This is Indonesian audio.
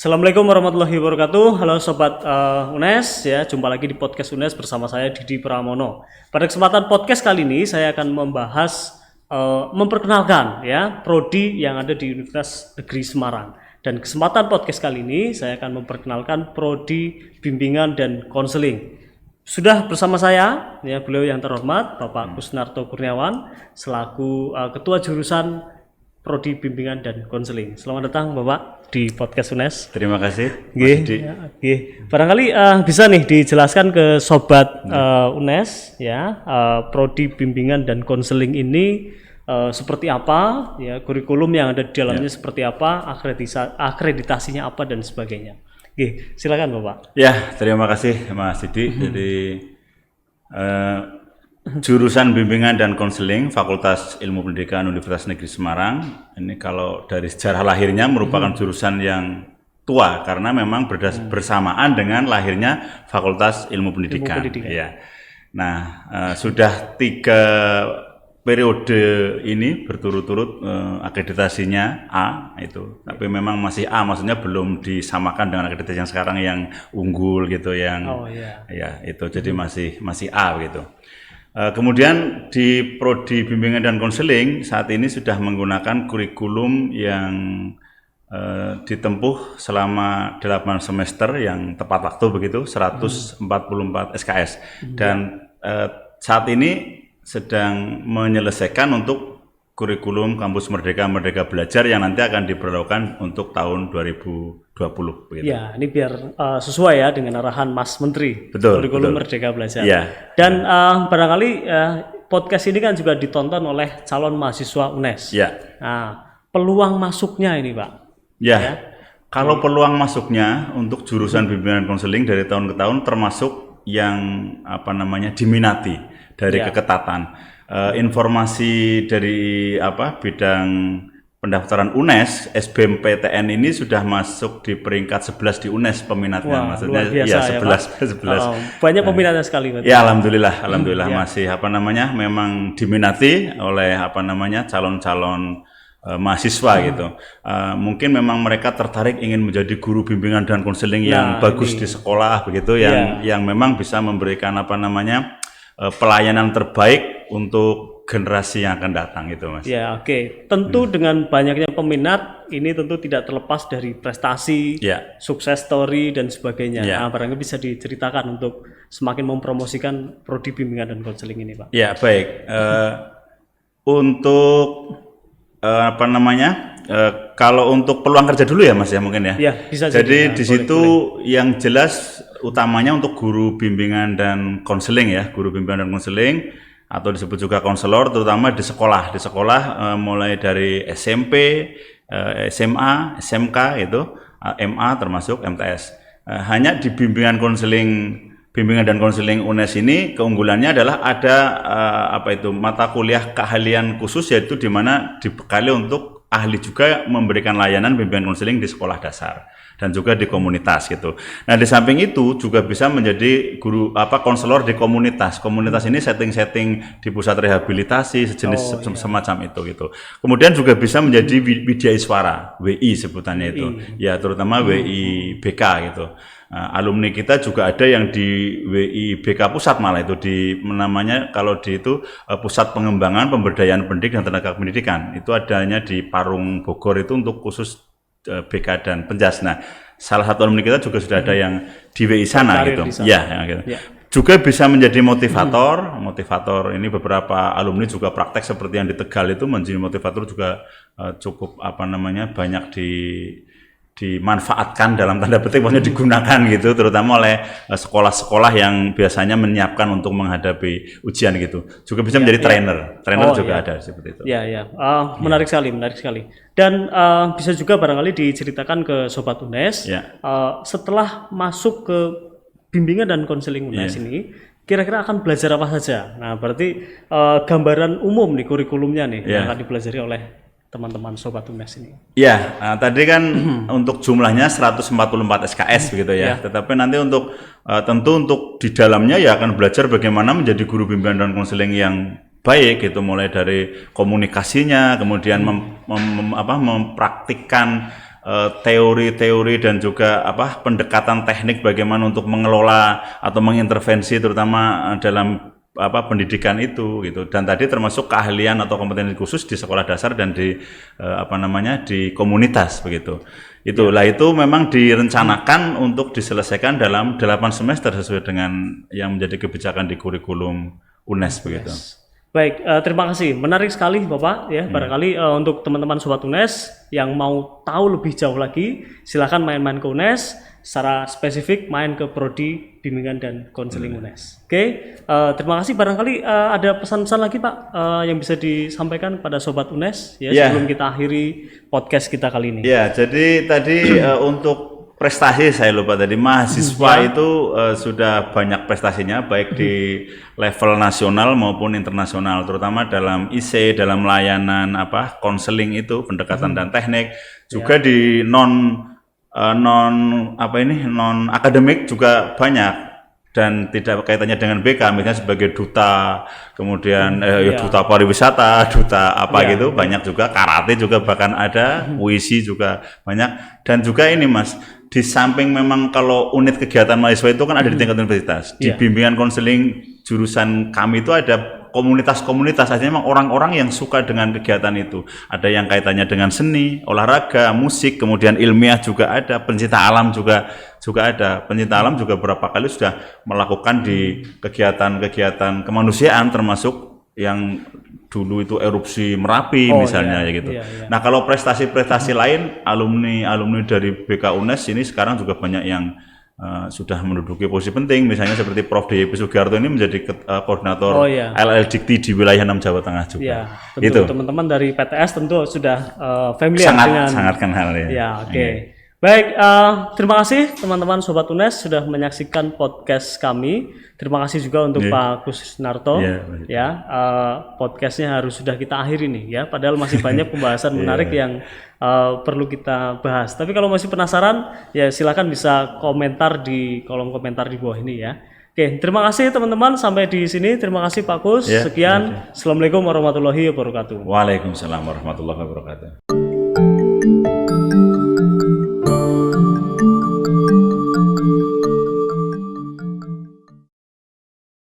Assalamualaikum warahmatullahi wabarakatuh. Halo sobat UNES ya, jumpa lagi di podcast UNES bersama saya Didi Pramono. Pada kesempatan podcast kali ini saya akan membahas memperkenalkan ya prodi yang ada di Universitas Negeri Semarang. Dan kesempatan podcast kali ini saya akan memperkenalkan prodi bimbingan dan konseling. Sudah bersama saya ya beliau yang terhormat Bapak Kusnarto Kurniawan selaku ketua jurusan prodi bimbingan dan konseling. Selamat datang Bapak di podcast UNES. Terima kasih. Barangkali bisa nih dijelaskan ke sobat UNES ya, prodi bimbingan dan konseling ini seperti apa ya, kurikulum yang ada di dalamnya seperti apa, akreditasinya apa dan sebagainya. Silakan Bapak. Ya, terima kasih Mas Didi. Jadi jurusan bimbingan dan konseling Fakultas Ilmu Pendidikan Universitas Negeri Semarang ini kalau dari sejarah lahirnya merupakan jurusan yang tua karena memang bersamaan dengan lahirnya Fakultas Ilmu Pendidikan. Ya. Nah, sudah 3 periode ini berturut-turut akreditasinya A itu, tapi memang masih A, maksudnya belum disamakan dengan akreditasi yang sekarang yang unggul gitu, yang ya itu jadi masih A gitu. Kemudian di prodi bimbingan dan konseling saat ini sudah menggunakan kurikulum yang ditempuh selama 8 semester yang tepat waktu begitu, 144 SKS. Dan saat ini sedang menyelesaikan untuk kurikulum Kampus Merdeka Merdeka Belajar yang nanti akan diberlakukan untuk tahun 2020 begitu. Ya, ini biar sesuai ya dengan arahan Mas Menteri. Kurikulum Merdeka Belajar. Ya. Dan barangkali podcast ini kan juga ditonton oleh calon mahasiswa UNES. Ya. Nah, peluang masuknya ini, Pak. Ya. Kalau peluang masuknya untuk jurusan bimbingan konseling dari tahun ke tahun termasuk yang diminati dari keketatan. Informasi dari bidang pendaftaran UNES, SBMPTN ini sudah masuk di peringkat 11 di UNES peminatnya. Wah, maksudnya ya 11. Banyak peminatnya sekali. Ya, alhamdulillah masih memang diminati oleh calon-calon mahasiswa gitu. Mungkin memang mereka tertarik ingin menjadi guru bimbingan dan konseling yang bagus di sekolah begitu, yang memang bisa memberikan pelayanan terbaik untuk generasi yang akan datang itu, Mas. Ya, oke. Tentu dengan banyaknya peminat ini tentu tidak terlepas dari prestasi, sukses story dan sebagainya. Nah, barangkali bisa diceritakan untuk semakin mempromosikan prodi bimbingan dan konseling ini, Pak. Ya, baik. Untuk kalau untuk peluang kerja dulu ya, Mas ya, mungkin ya. Ya, bisa jadi di situ yang jelas utamanya untuk guru bimbingan dan konseling ya, guru bimbingan dan konseling atau disebut juga konselor, terutama di sekolah. Di sekolah mulai dari SMP, SMA, SMK itu, MA termasuk MTS. Hanya di bimbingan dan konseling UNES ini keunggulannya adalah ada mata kuliah keahlian khusus, yaitu di mana dibekali untuk ahli juga memberikan layanan bimbingan konseling di sekolah dasar dan juga di komunitas gitu. Nah, di samping itu juga bisa menjadi guru konselor di komunitas. Komunitas ini setting di pusat rehabilitasi sejenis semacam itu gitu. Kemudian juga bisa menjadi Widya Iswara, WI sebutannya itu. Ya, terutama WI BK gitu. Alumni kita juga ada yang di WI BK Pusat, malah itu kalau di itu Pusat Pengembangan Pemberdayaan Pendidik dan Tenaga Pendidikan. Itu adanya di Parung Bogor itu untuk khusus BK dan Penjas. Nah, salah satu alumni kita juga sudah ada yang di WI sana gitu. Gitu. Juga bisa menjadi motivator ini beberapa alumni juga praktek seperti yang di Tegal itu menjadi motivator juga cukup banyak dimanfaatkan dalam tanda petik, maksudnya digunakan gitu, terutama oleh sekolah-sekolah yang biasanya menyiapkan untuk menghadapi ujian gitu. Juga bisa menjadi trainer juga ada seperti itu. Menarik sekali. Dan bisa juga barangkali diceritakan ke sobat UNES, setelah masuk ke bimbingan dan konseling UNES ini, kira-kira akan belajar apa saja? Nah, berarti gambaran umum nih kurikulumnya nih yang akan dipelajari oleh teman-teman sobat UNES ini. Ya, tadi kan untuk jumlahnya 144 SKS begitu ya. Tetapi nanti tentu untuk di dalamnya akan belajar bagaimana menjadi guru bimbingan dan konseling yang baik gitu, mulai dari komunikasinya, kemudian mempraktikkan teori-teori dan juga pendekatan teknik bagaimana untuk mengelola atau mengintervensi terutama dalam pendidikan itu gitu. Dan tadi termasuk keahlian atau kompetensi khusus di sekolah dasar dan di di komunitas begitu. Itulah itu memang direncanakan untuk diselesaikan dalam 8 semester sesuai dengan yang menjadi kebijakan di kurikulum UNES begitu. Baik, terima kasih. Menarik sekali Bapak ya. Barangkali untuk teman-teman Sobat UNES yang mau tahu lebih jauh lagi, silakan main-main ke UNES, secara spesifik main ke Prodi Bimbingan dan Konseling UNES. Oke, terima kasih. Barangkali ada pesan-pesan lagi Pak yang bisa disampaikan kepada Sobat UNES ya sebelum kita akhiri podcast kita kali ini. Ya, jadi tadi untuk prestasi saya lupa tadi, mahasiswa itu sudah banyak prestasinya baik di level nasional maupun internasional, terutama dalam IC, dalam layanan konseling itu pendekatan dan teknik, juga di non akademik juga banyak dan tidak kaitannya dengan BK, misalnya sebagai duta, kemudian duta pariwisata, duta gitu, banyak juga karate juga bahkan ada, puisi juga banyak, dan juga ini Mas, di samping memang kalau unit kegiatan mahasiswa itu kan ada di tingkat universitas, di bimbingan konseling jurusan kami itu ada komunitas-komunitas, artinya memang orang-orang yang suka dengan kegiatan itu. Ada yang kaitannya dengan seni, olahraga, musik, kemudian ilmiah juga ada, pencinta alam juga ada. Pencinta alam juga beberapa kali sudah melakukan di kegiatan-kegiatan kemanusiaan, termasuk yang dulu itu erupsi Merapi misalnya gitu. Nah, kalau prestasi-prestasi lain alumni dari BK UNES ini sekarang juga banyak yang sudah menduduki posisi penting, misalnya seperti Prof. D.Y.P. Sugiarto ini menjadi koordinator LL Dikti di wilayah 6 Jawa Tengah juga. Ya, tentu teman-teman dari PTS tentu sudah familiar dengan sangat kenal ya. Ya, oke. Baik, terima kasih teman-teman Sobat UNES sudah menyaksikan podcast kami. Terima kasih juga untuk Pak Kusnarto. Podcastnya harus sudah kita akhiri nih ya. Padahal masih banyak pembahasan menarik yang perlu kita bahas. Tapi kalau masih penasaran, ya silakan bisa komentar di kolom komentar di bawah ini ya. Oke, terima kasih teman-teman sampai di sini. Terima kasih Pak Kus. Sekian. Assalamualaikum warahmatullahi wabarakatuh. Waalaikumsalam warahmatullahi wabarakatuh.